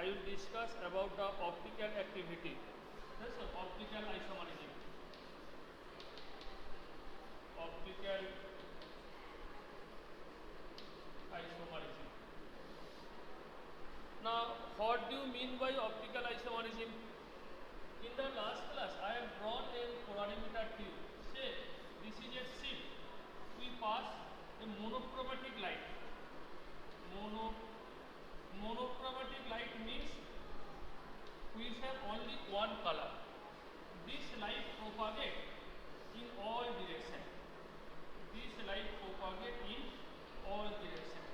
I will discuss about the optical activity. Yes, optical isomerism. Optical isomerism. Now, what do you mean by optical isomerism? In the last class, I have drawn a polarimeter tube. Say, this is a sheet. We pass a monochromatic light. Monochromatic light means we have only one color. This light propagates in all directions. This light propagates in all directions.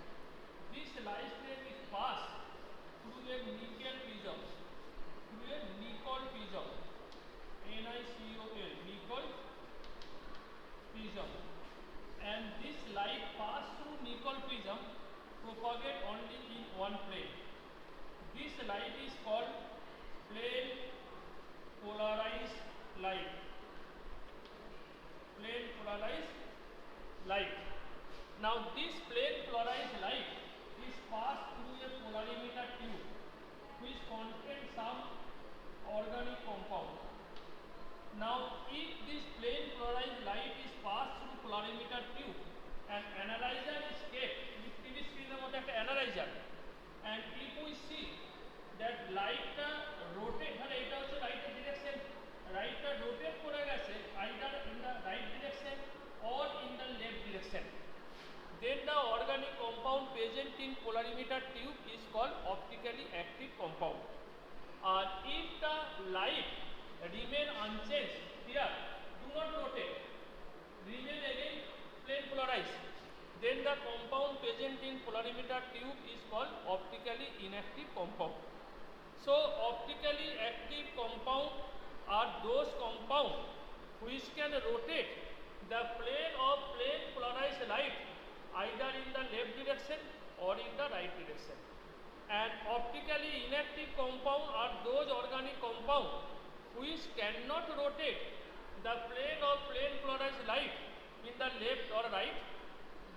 This light ray is passed through a nickel prism. Through a nickel prism. NiCOL, nickel prism. And this light passed through nickel prism propagate only in one plane. This light is called plane polarized light. Plane polarized light. Now this plane polarized light is passed through a polarimeter tube which contains some organic compound. Now if this plane polarized light is passed through polarimeter tube and analyzer is kept, TV screen একটা analyzer, and if we see that light rotate, মানে এটা হচ্ছে light direction, light rotate করে গেছে either in the right direction or in the left direction, then the organic compound present in polarimeter tube is called optically active compound. If the light remain unchanged here, do not rotate, remain again plane polarized, then the compound present in polarimeter tube is called optically inactive compound. So optically active compound are those compounds which can rotate the plane of plane polarized light either in the left direction or in the right direction. And optically inactive compound are those organic compounds which cannot rotate the plane of plane polarized light in the left or right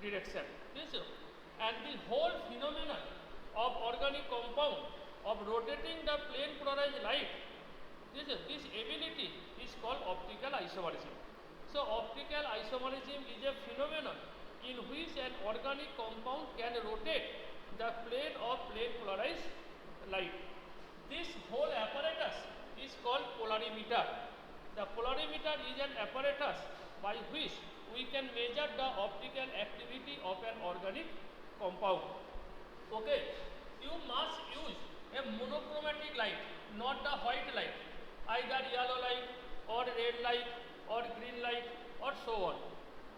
direction. Yes, and the whole phenomenon of organic compound of rotating the plane polarized light, this ability is called optical isomerism. So optical isomerism is a phenomenon in which an organic compound can rotate the plane of plane polarized light. This whole apparatus is called polarimeter. The polarimeter is an apparatus by which we can measure the optical activity of an organic compound. Okay, you must use a monochromatic light, not the white light, either yellow light or red light or green light or so on,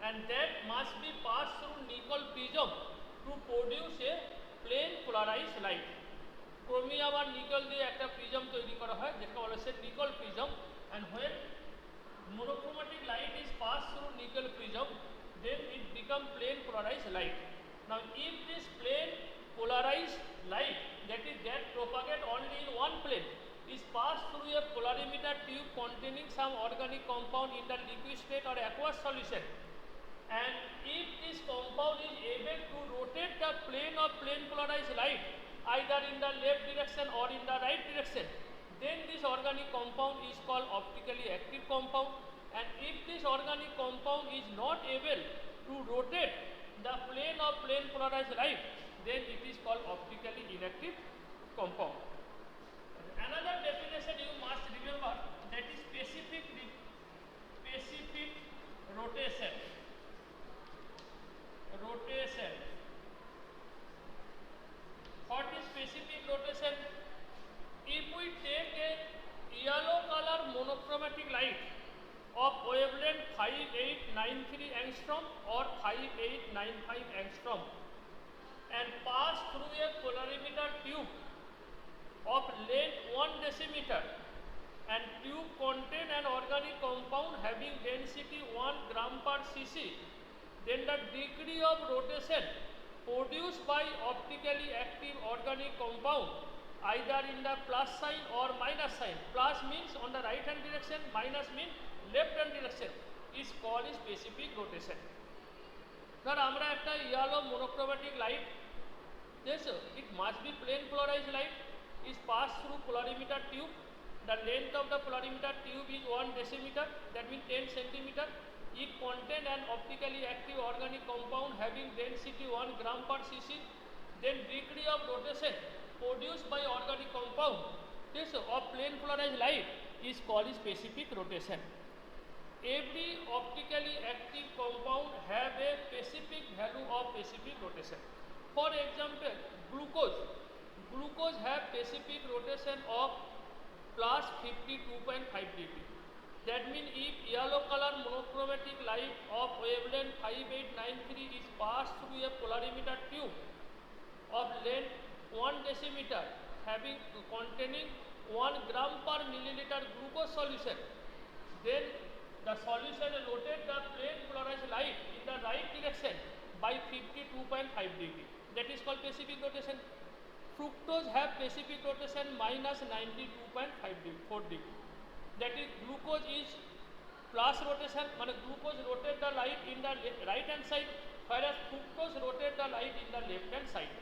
and that must be passed through nickel prism to produce a plane polarized light. Chromium আর nickel দিয়ে একটা prism তৈরি করা হয় যেটা বলা হচ্ছে nickel prism, and when monochromatic light is passed through nickel prism, then it become plane polarized light. Now if this plane polarized light that propagate only in one plane is passed through a polarimeter tube containing some organic compound in the liquid state or aqueous solution, and if this compound is able to rotate the plane of plane polarized light either in the left direction or in the right direction, then this organic compound is called optically active compound. And if this organic compound is not able to rotate the plane of plane polarized light, then it is called optically inactive compound. Another definition you must remember, that is specific rotation. What is specific rotation? If we take a yellow color monochromatic light of wavelength 5893 angstrom or 5895 angstrom and pass through a polarimeter tube of length 1 decimeter, and tube contain an organic compound having density 1 gram per cc, then the degree of rotation produced by optically active organic compound either in the plus sign or minus sign, plus means on the right hand direction, minus means left hand direction, is called specific rotation. ধর আমরা একটা yellow মোনোক্রোমেটিক light, দেখছো, it must be plane polarized light. is passed through polarimeter tube. The length of the polarimeter tube is 1 decimeter, that means 10 centimeter. It contains an optically active organic compound having density 1 gram per cc. Then degree of rotation produced by organic compound this of plane polarized light is called specific rotation. Every optically active compound have a specific value of specific rotation. For example, glucose have specific rotation of plus 52.5 degree. That means if yellow color monochromatic light of wavelength 5893 is passed through a polarimeter tube of length 1 decimeter having containing 1 gram per milliliter glucose solution, then the solution rotates the plane polarized light in the right direction by 52.5 degree. That is called specific rotation. Fructose have specific rotation minus 92.4 degree. That is glucose is plus rotation, glucose rotate the light in the right hand side, whereas fructose rotate the light in the left hand side.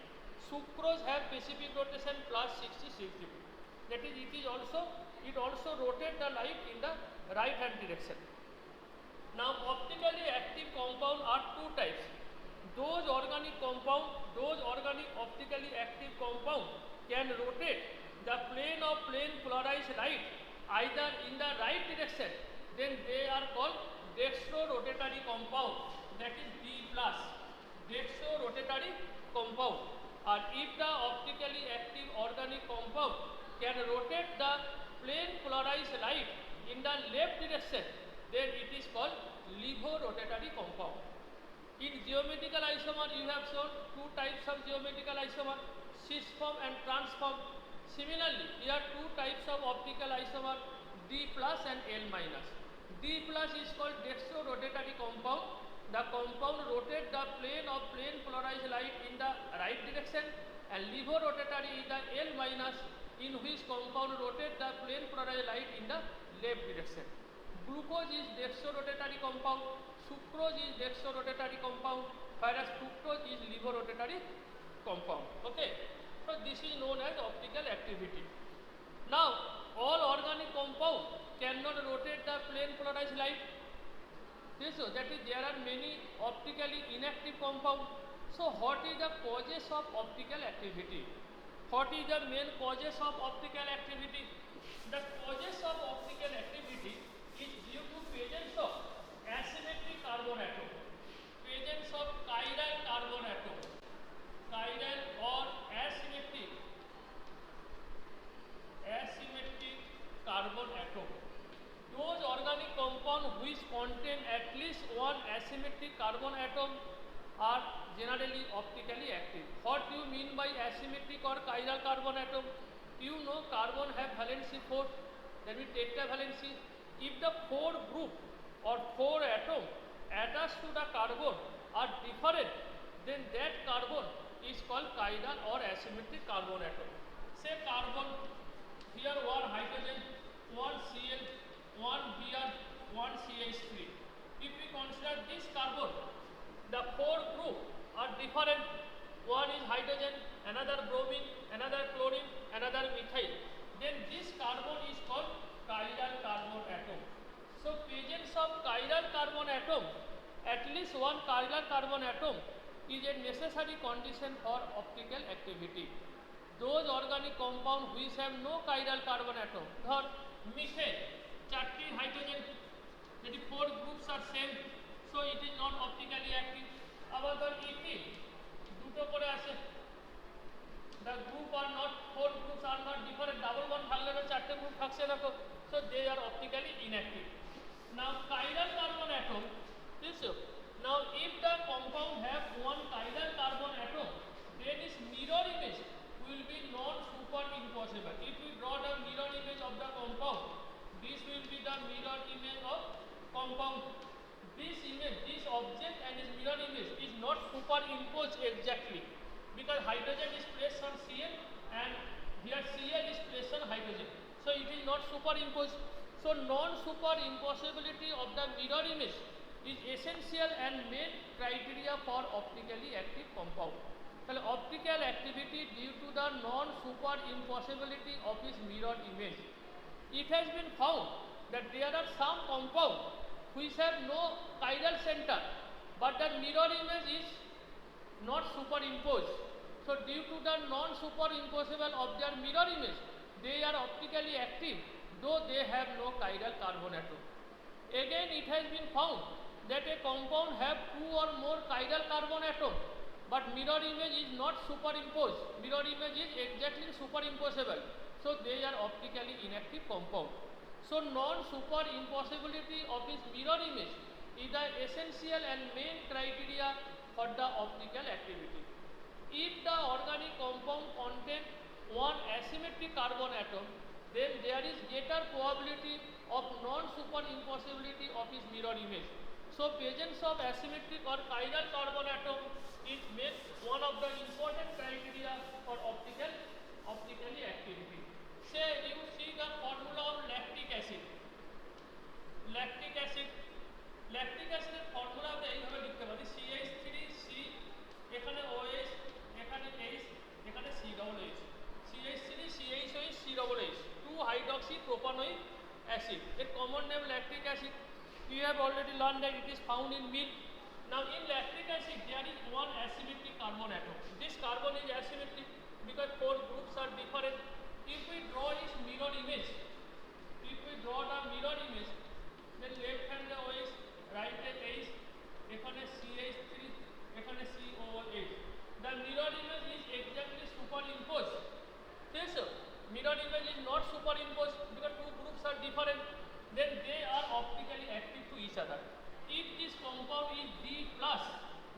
Sucrose have specific rotation plus 66 degree. That is it also rotate the light in the right hand direction. Now optically active compound are two types. Those organic optically active compound can rotate the plane of plane polarized light either in the right direction, then they are called dextro-rotatory compound, that is D+, dextro-rotatory compound. Or if the optically active organic compound can rotate the plane polarized light in the left direction, then it is called levorotatory compound. In geometrical isomer, you have shown two types of geometrical isomer, cis form and trans form. Similarly, here two types of optical isomer, D plus and L minus. D plus is called dextro-rotatory compound. The compound rotates the plane of plane polarized light in the right direction, and levorotatory is the L minus, in which compound rotates the plane polarized light in the left direction. Glucose is dextro-rotatory compound, sucrose is dextro-rotatory compound, whereas fructose is levorotatory compound. Okay, so this is known as optical activity. Now, all organic compound cannot rotate the plane polarized light. That is, there are many optically inactive compounds. So, what is the causes of optical activity? What is the main causes of optical activity? The causes of optical activity is due to presence of asymmetric carbon atom, presence of chiral carbon atom, chiral or asymmetric carbon atom. Those organic compounds which contain at least one asymmetric carbon atom are generally optically active. What do you mean by asymmetric or chiral carbon atom? You know carbon have valency 4, that means tetravalency. If the 4 group or 4 atom attached to the carbon are different, then that carbon is called chiral or asymmetric carbon atom. Say carbon, here one hydrogen, one Cl, one Br, one CH3. If we consider this carbon, the 4 group are different. One is hydrogen, another bromine, another chlorine, another methyl. Then this carbon is called chiral carbon atom. So presence of chiral carbon atom, at least one chiral carbon atom is a necessary condition for optical activity. Those organic compounds which have no chiral carbon atom, third methane, 4 hydrogen, that is 4 groups are same, so it is not optically active. About the ethene, দুটো করে আছে, the group are not, 4 groups are not different, double bond থাকলে 4টে group থাকছে দেখো, so they are optically inactive. Now chiral carbon atom, this now if the compound have one chiral carbon atom, then its mirror image will be not superimposable. If we draw the mirror image of the compound, this will be the mirror image of compound. This image, this object and its mirror image is not superimposed exactly, because hydrogen is placed on Cl and here Cl is placed on hydrogen. So it is not superimposed. So non-superimpossibility of the mirror image is essential and main criteria for optically active compound. তাহলে optical activity due to the non superimposability of its mirror image. It has been found that there are some compounds which have no chiral center, but the mirror image is not superimposed. So due to the non-superimposable of their mirror image, they are optically active, though they have no chiral carbon atom. Again, it has been found that a compound have two or more chiral carbon atom, but mirror image is not superimposed. Mirror image is exactly superimposable. So they are optically inactive compound. So non-superimpossibility of its mirror image is the essential and main criteria for the optical activity. If the organic compound contains one asymmetric carbon atom, then there is greater probability of non-superimpossibility of its mirror image. So presence of asymmetric or chiral carbon atom is made one of the important criteria for optically activity. Say you see the formula of lactic acid. Lactic acid এর formula আমরা এইভাবে লিখতে পারি CH3C, এখানে OH, এখানে H, এখানে COOH, CH3CHOH COOH, 2-hydroxypropanoic acid. A common name lactic acid. You have already learned that it is found in milk. Now in lactic acid there is one asymmetric carbon atom. This carbon is asymmetric because 4 groups are different. If we draw its mirror image, then left hand OH, right hand H, এখানে CH3, এখানে COOH. The mirror image is exactly superimposed. Yes, sir. Mirror image is not superimposed because 2 groups are different. Then they are optically active to each other. If this compound is D plus,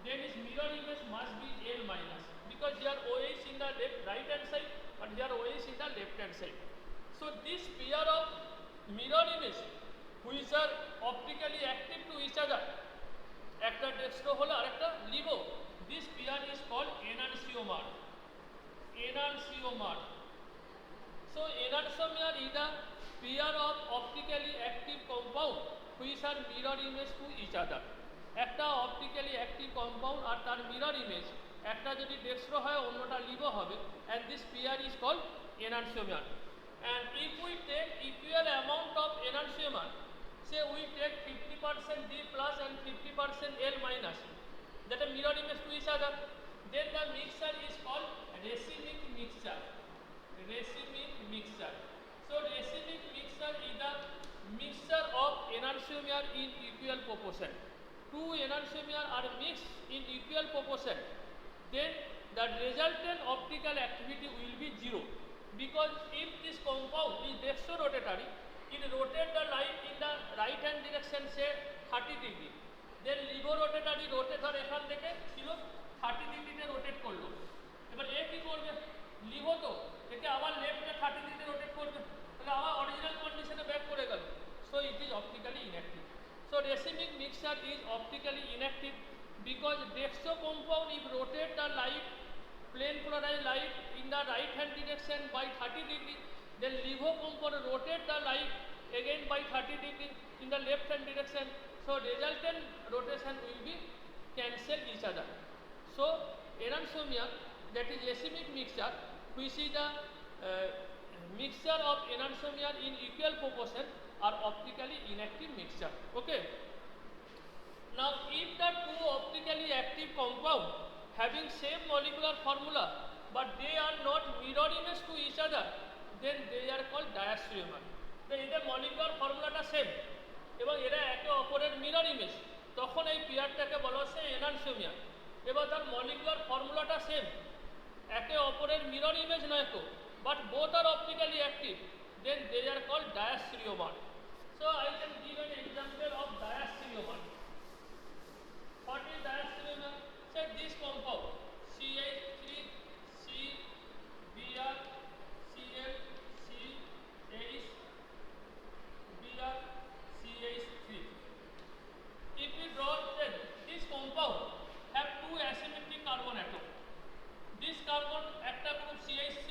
then its mirror image must be L minus because their OH in the right hand side and their OH in the left hand side. So this pair of mirror image which are optically active to each other, একটা dextro হলো আর একটা Livo, this pair is called enantiomer. So enantiomer is the pair of optically active compound which are mirror image to each other. একটা optically active compound আর তার mirror image, একটা যদি dextro হয় অন্যটা Livo হবে, and this pair is called enantiomer. And if we take equal amount of enantiomer, say we take 50% D plus and 50% L minus, that a mirror image to each other, then the mixture is called racemic mixture. So racemic mixture is the mixture of enantiomer in equal proportion. 2 enantiomer are mixed in equal proportion, then the resultant optical activity will be 0, because if this compound is dextrorotatory, it rotates the light in the right hand direction say 30 degree, then levorotatory rotator এখান থেকে ছিল 30 ডিগ্রিতে rotate করলো, এবার এ কি করবে, Livo তো একে আবার লেফটে 30 ডিগ্রি রোটেট করবে, তাহলে আবার অরিজিনাল কন্ডিশনে ব্যাক করে গেল, so it is optically inactive. So racemic mixture is optically inactive because dextro compound if rotate the light, plane polarized light in the right hand direction by 30 degree, then levo compound rotate the light again by 30 degree in the left hand direction, so resultant rotation will be cancel each other. So enantiomer, that is racemic mixture, which is the mixture of enantiomer in equal proportion, are optically inactive mixture. Okay. Now if the 2 optically active compound having same molecular formula but they are not mirror image to each other, then they are called diastereomer. Then এদের molecular formula same এবং এরা একে অপরের mirror image, তখন এই পেয়ারটাকে বলা হচ্ছে enantiomer। এবার তার molecular formula সেম, একে অপরের mirror image নয় তো, but both are optically active, then they are called diastereomer. So I can give an example of diastereomer. What is diastereomer? Say this compound CH3C Br Cl CH Br CH3. If we draw that this compound have 2 asymmetric carbon atom. This carbon একটা group CH3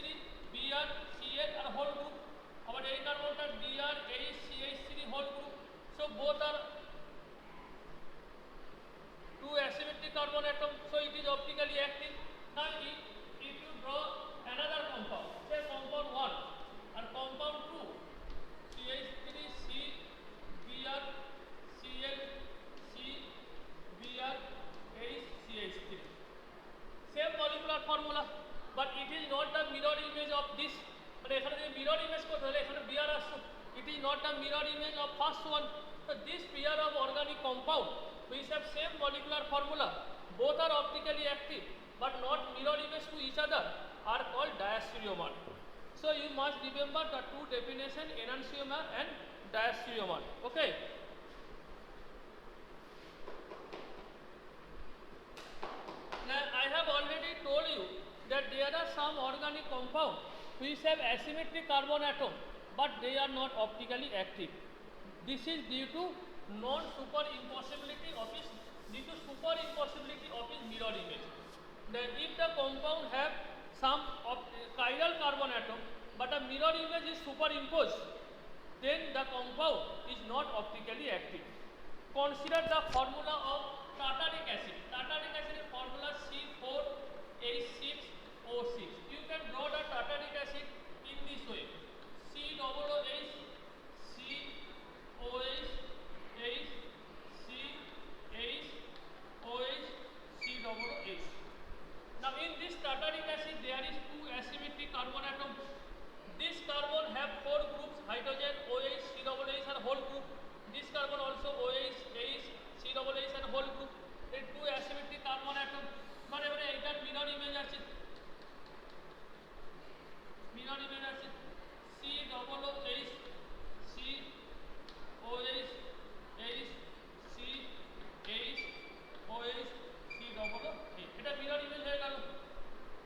Br Cl আর whole group, আবার এই কার্বনটা Br H CH3 whole group. So both are 2 asymmetric carbon atom, so it is optically active. Now if image ko thole ekhane Br assu, it is not a mirror image of first one. So this pair of organic compound which have same molecular formula, both are optically active but not mirror image to each other, are called diastereomer. So you must remember the two definition, enantiomer and diastereomer. Okay. Now I have already told you that there are some organic compounds which have asymmetric carbon atom but they are not optically active. This is due to superimposibility of its mirror image. Then if the compound have some chiral carbon atom but a mirror image is superimposed, then the compound is not optically active. Consider the formula of tartaric acid. Tartaric acid is formula C4H6O6. You can draw the tartaric acid in this way: COOH, COH, H, CH, OH, COOH. Now in this tartaric acid there is two asymmetric carbon atoms. This carbon have 4 groups: hydrogen, OH, COOH are whole group. This carbon also OH, H, COOH and whole group. It two asymmetric carbon atom. মানে এটা mirror image আছে, mirror image আছে COOH, COH, H, CH, OH, COOH. এটা mirror image হয়ে গেল।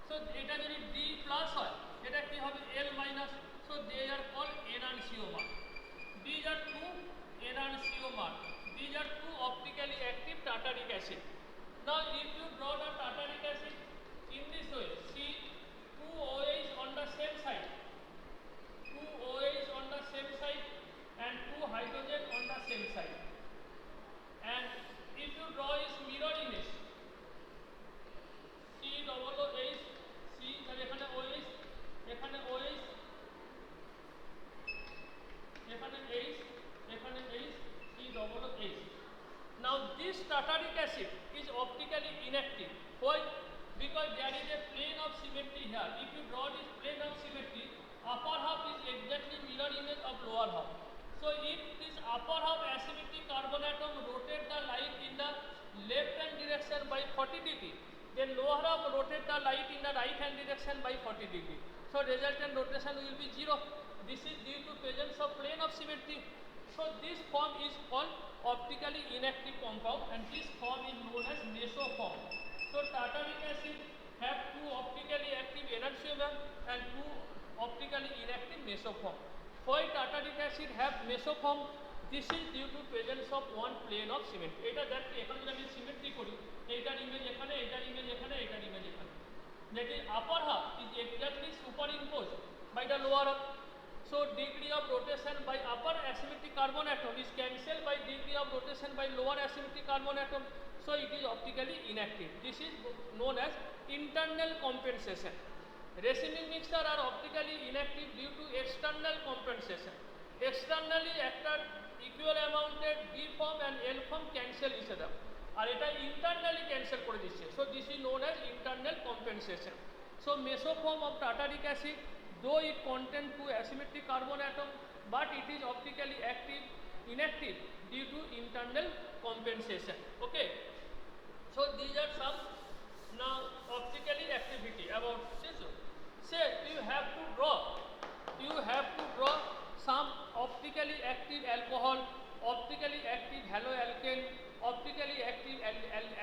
So এটা যদি D plus হয় এটা কি হবে L minus. So they are called enantiomer. These are two enantiomer. These are two optically active tartaric acid. Now if you draw the tartaric acid in this way, see 2 OH on the same side, 2 OH on the same side and 2 hydrogen on the same side. And if you draw its mirror image, COOH, C এখানে OH, এখানে OH, এখানে H, এখানে H, COOH. Now this tartaric acid is optically inactive. Why? Because there is a plane of symmetry here. If you draw this plane of symmetry, upper half is exactly mirror image of lower half. So if this upper half asymmetric carbon atom rotate the light in the left hand direction by 40 degree, then lower half rotate the light in the right hand direction by 40 degree. So resultant rotation will be 0. This is due to presence of plane of symmetry. So this form is called optically inactive compound and this form is known as mesoform. So tartaric acid have two optically active enantiomer and two optically inactive mesoform. Why tartaric acid have mesoform? This is due to presence of one plane of symmetry. এটা দেখতে এখানে যদি আমি symmetry করি, এইটার image এখানে, এইটার image এখানে, এইটার ইমেজ এখানে, that is upper half is exactly superimposed by the lower half. So degree of rotation by upper asymmetric carbon atom is cancelled by degree of rotation by lower asymmetric carbon atom. So it is optically inactive. This is known as internal compensation. Racemic mixture are optically inactive due to external compensation. Externally একটা equal amounted B form and L form cancel each other. আর এটা internally cancel করে দিচ্ছে. So this is known as internal compensation. So mesoform of tartaric acid, though it contains two asymmetric carbon atom, but it is optically inactive due to internal compensation. Okay. So these are some now optically activity about this. Say you have to draw some optically active alcohol, optically active haloalkane, optically active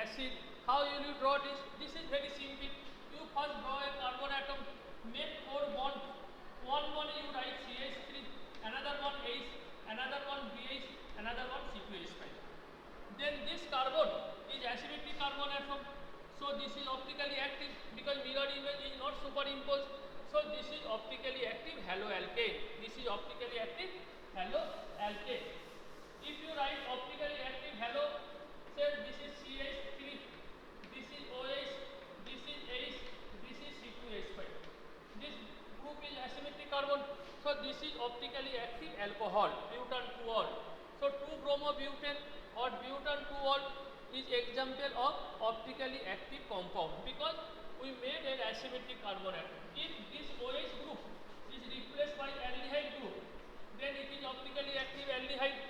acid. How will you draw this? This is very simple. You first draw a carbon atom, make 4 bonds. One bond you write CH3, another one H, another one BH, another one C2H5. Then this carbon is asymmetric carbon atom. So this is optically active because mirror image is not superimposed. So this is optically active haloalkane. This is optically active haloalkane. If you write optically active halo, say this is CH3, this is OH, this is H, this is C2H5. This group is asymmetric carbon. So this is optically active alcohol, butan-2-ol. So 2-bromobutane or butan-2-ol is example of optically active compound because we made an asymmetric carbon atom. If this OH group is replaced by aldehyde group, then it is optically active aldehyde.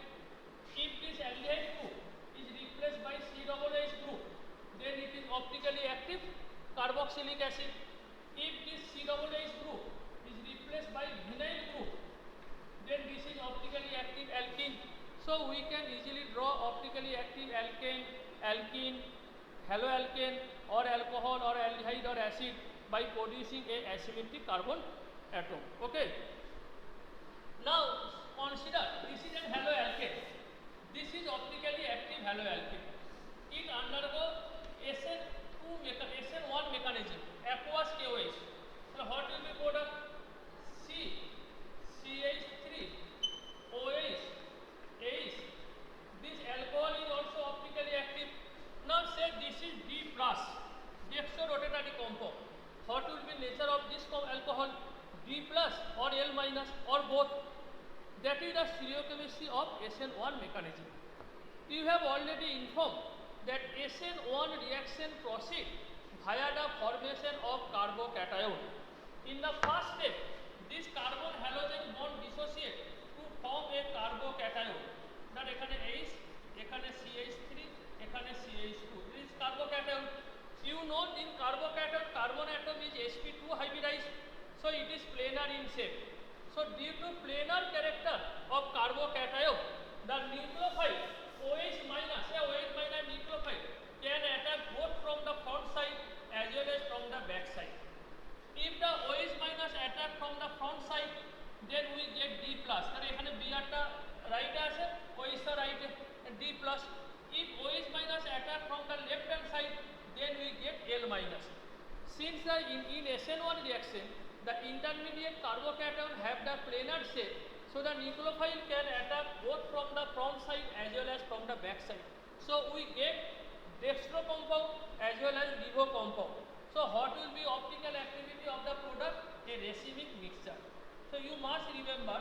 If this aldehyde group is replaced by COOH group, then it is optically active carboxylic acid. If this COOH group is replaced by vinyl group, then this is optically active alkene. So we can easily draw optically active alkane, alkene, haloalkane or alcohol or aldehyde or acid by producing a asymmetric carbon atom. Okay. Now consider this is an haloalkane. This is optically active haloalkane. It undergoes SN1 mechanism, aqueous KOH. So what will be product? CH3, OH, H. This alcohol is also optically active. Now say this is D plus, dextrorotatory compound. What will be nature of this alcohol? D plus or L minus or both? That is the stereochemistry of SN1 mechanism. You have already informed that SN1 reaction proceeds via the formation of carbocation. In the first step, this carbon halogen bond dissociate to form a carbocation. That ekhane H, ekhane CH3, ekhane CH2. This is carbocation. You know in carbocation, carbon atom is sp2 hybridized, so it is planar in shape. So due to planar character of carbocation, the nucleophile OH minus, nucleophile can attack both from the front side as well as from the back side. If the OH minus attack from the front side, then we get D plus. And ekhane Br ta right ashe, OH ta right, D plus. If OH minus attack from the left hand side, then we get L minus. Since in SN1 reaction, the intermediate carbocation have the planar shape, so the nucleophile can attack both from the front side as well as from the back side. So we get dextro compound as well as levo compound. So what will be optical activity of the product? A racemic mixture. So you must remember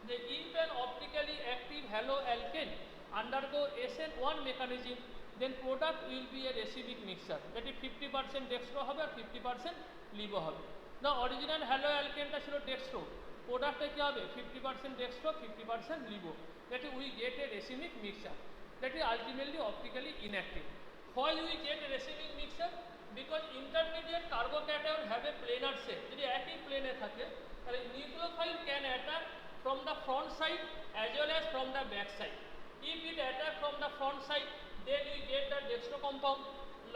that if an optically active haloalkane undergo SN1 mechanism, then product will be a racemic mixture. That is 50% dextro hobe or 50% levo hobe. Now original haloalkane ta chilo dextro, product ta ki hobe 50% dextro, 50% levo. That is we get a racemic mixture. That is ultimately optically inactive. Why we get a racemic mixture? Because intermediate carbocation have a planar shape. যদি একই প্লেনে থাকে তাহলে nucleophile can attack from the front side as well as from the back side. If it attack from the front side, then we get the dextro compound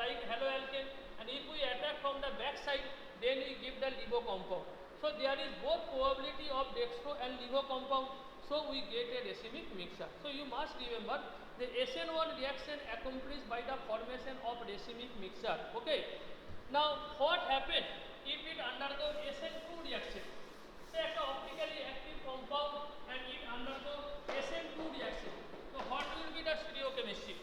like haloalkane, and if we attack from the back side, then we give the levo compound. So there is both probability of dextro and levo compound, so we get a racemic mixture. So you must remember the SN1 reaction accomplished by the formation of racemic mixture. Okay. Now what happens if it undergoes SN2 reaction? Say a optically active compound and it undergoes SN2 reaction. So what will be the stereochemistry?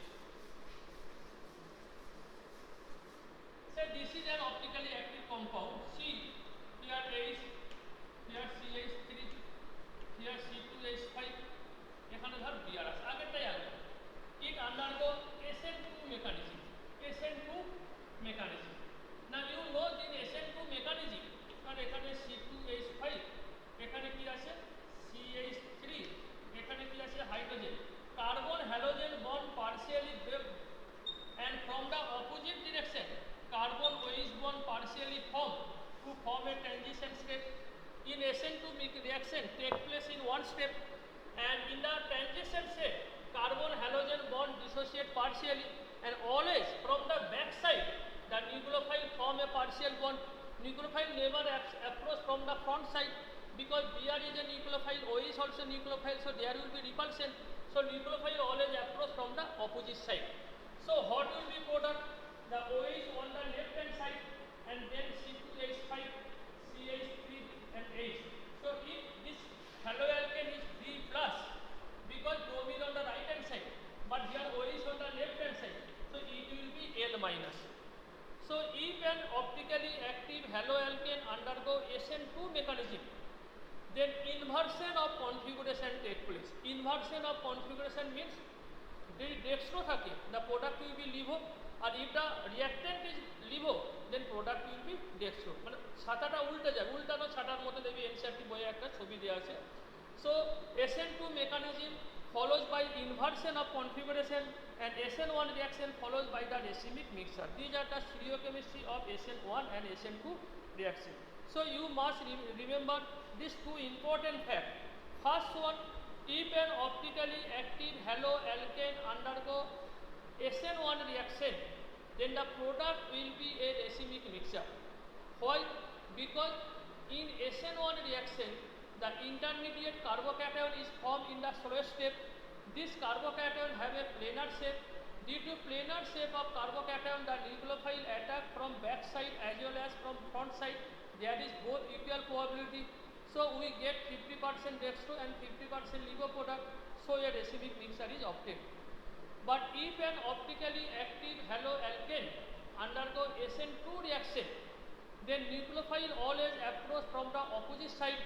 Say this is an optically active compound. C, here H, here CH3, here C2H5. এখানে ধর BR আছে আগেরটাই আগে। It undergoes SN2 mechanism. SN2 mechanism. Now you know in SN2 mechanism, কারণ এখানে C2H5, এখানে কি আছে CH3, এখানে কি আছে hydrogen. Carbon halogen bond partially break, and from the opposite direction, carbon OH bond partially form to form a transition state. In SN2 reaction take place in one step, and in the transition state, carbon halogen bond dissociate partially, and always from the back side, the nucleophile form a partial bond. Nucleophile never approach from the front side, because Br is a nucleophile, O is also nucleophile, so there will be repulsion. So nucleophile always approach from the opposite side. So what will be product? The OH on the left hand side, and then C2H5, CH3 and H. So if this haloalkane is D plus, because bromine on the right hand side, but here OH on the left hand side, so it will be L minus. So if an optically active haloalkane undergo SN2 mechanism, then inversion of configuration take place. Inversion of configuration means যদি dextro থাকে, the product will be levo, and if the reactant is LiVo then product will be dextro মানে ছাতাটা উল্টে যাবে উল্টানো ছাতার মধ্যে দেখবি NCERT বইয়ে একটা ছবি দেওয়া আছে so SN2 mechanism follows by inversion of configuration and SN1 reaction follows by the racemic mixture. These are the stereochemistry of SN1 and SN2 reaction. So you must remember these two important facts. First one, if an optically active haloalkane undergo SN1 reaction, then the product will be a racemic mixture. Why? Because in SN1 reaction, the intermediate carbocation is formed in the slow step. This carbocation have a planar shape. Due to planar shape of carbocation, the nucleophile attack from back side as well as from front side. There is both equal probability. So we get 50% dextro and 50% LiVo product. So a racemic mixture is obtained. But if an optically active haloalkane undergo SN2 reaction, then nucleophile always approach from the opposite side.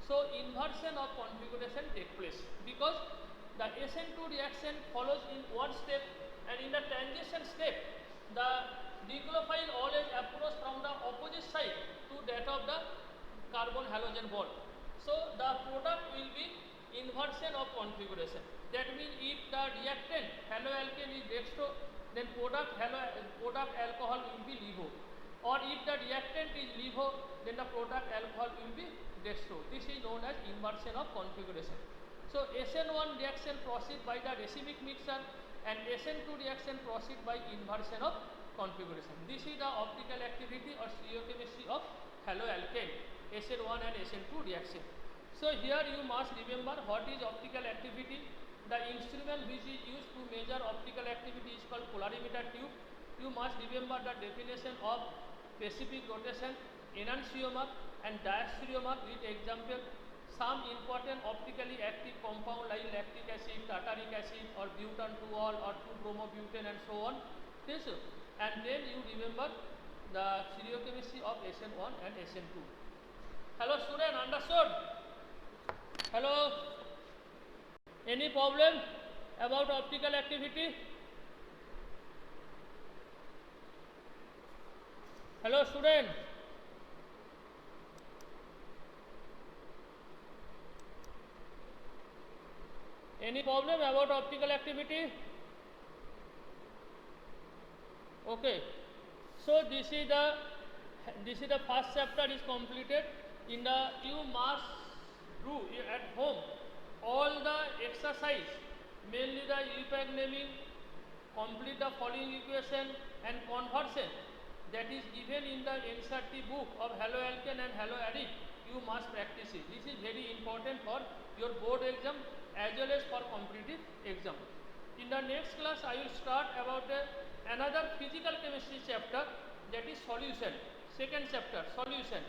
So inversion of configuration take place because the SN2 reaction follows in one step and in the transition step the nucleophile always approach from the opposite side to that of the carbon halogen bond. So the product will be inversion of configuration. That means if the reactant haloalkane is dextro, then product alcohol will be LiVo. Or if the reactant is LiVo, then the product alcohol will be dextro. This is known as inversion of configuration. So SN1 reaction proceed by the racemic mixture and SN2 reaction proceed by inversion of configuration. This is the optical activity or stereochemistry of haloalkane, SN1 and SN2 reaction. So here you must remember what is optical activity. The instrument which is used to measure optical activity is called polarimeter tube. You must remember the definition of specific rotation, enantiomer and diastereomer with example. Some important optically active compound like lactic acid, tartaric acid or butane 2-ol or 2-bromobutane and so on. This and then you remember the stereochemistry of SN1 and SN2. Hello student, understood? Hello? Any problem about optical activity? Hello student? Any problem about optical activity? Okay. So this is the first chapter is completed. In the you must do at home all the exercise, mainly the UPAC naming, complete the following equation and conversion that is given in the NCERT book of haloalkane and haloaride. You must practice it. This is very important for your board exam as well as for competitive exam. In the next class, I will start about another physical chemistry chapter, that is solution. Second chapter, solution.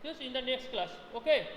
This in the next class. Okay.